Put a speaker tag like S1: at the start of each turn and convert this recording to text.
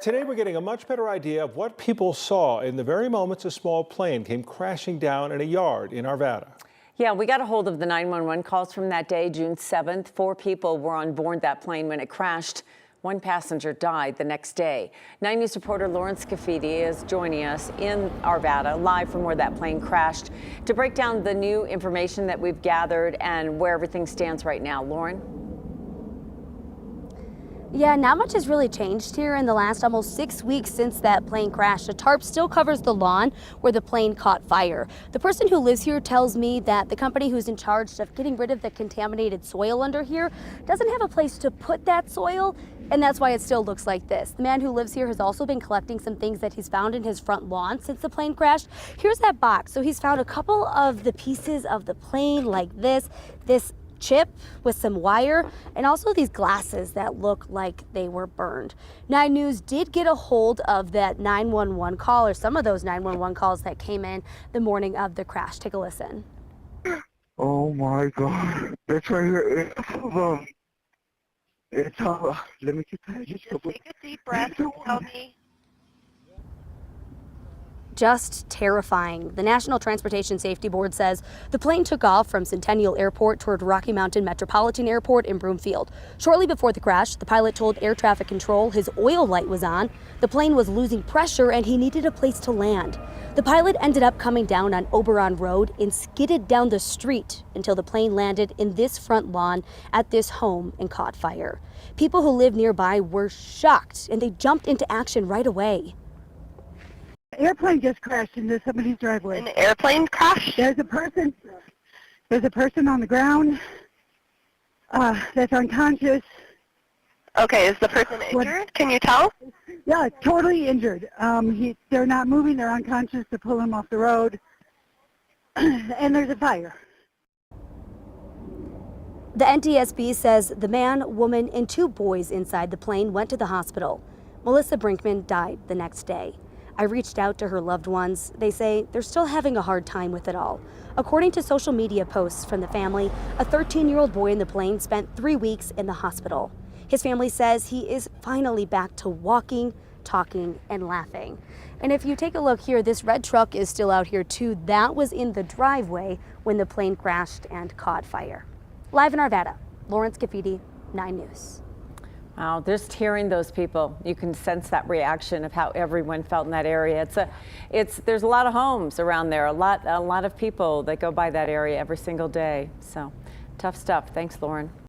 S1: Today we're getting a much better idea of what people saw in the very moments a small plane came crashing down in a yard in Arvada.
S2: Yeah, we got a hold of the 911 calls from that day, June 7th. 4 people were on board that plane when it crashed. 1 passenger died the next day. 9 News reporter Lauren Scafidi is joining us in Arvada, live from where that plane crashed, to break down the new information that we've gathered and where everything stands right now. Lauren?
S3: Yeah, not much has really changed here in the last almost 6 weeks since that plane crashed. A tarp still covers the lawn where the plane caught fire. The person who lives here tells me that the company who's in charge of getting rid of the contaminated soil under here doesn't have a place to put that soil, and that's why it still looks like this. The man who lives here has also been collecting some things that he's found in his front lawn since the plane crashed. Here's that box. So he's found a couple of the pieces of the plane like this chip with some wire, and also these glasses that look like they were burned. 9 News did get a hold of that 911 call, or some of those 911 calls that came in the morning of the crash. Take a listen.
S4: Oh my God, it's right here. It's let me get that.
S5: Just take a deep breath and tell me.
S3: Just terrifying. The National Transportation Safety Board says the plane took off from Centennial Airport toward Rocky Mountain Metropolitan Airport in Broomfield. Shortly before the crash, the pilot told air traffic control his oil light was on. The plane was losing pressure and he needed a place to land. The pilot ended up coming down on Oberon Road and skidded down the street until the plane landed in this front lawn at this home and caught fire. People who live nearby were shocked and they jumped into action right away.
S6: Airplane just crashed into somebody's driveway.
S5: An airplane crash?
S6: There's a person on the ground that's unconscious.
S5: Okay, is the person injured? Can you tell?
S6: Yeah, totally injured. They're not moving. They're unconscious. To pull him off the road, and there's a fire.
S3: The NTSB says the man, woman, and 2 boys inside the plane went to the hospital. Melissa Brinkman died the next day. I reached out to her loved ones. They say they're still having a hard time with it all. According to social media posts from the family, a 13-year-old boy in the plane spent 3 weeks in the hospital. His family says he is finally back to walking, talking, and laughing. And if you take a look here, this red truck is still out here too. That was in the driveway when the plane crashed and caught fire. Live in Arvada, Lauren Scafidi, 9 News.
S2: Wow, just hearing those people, you can sense that reaction of how everyone felt in that area. There's a lot of homes around there, a lot of people that go by that area every single day. So tough stuff. Thanks, Lauren.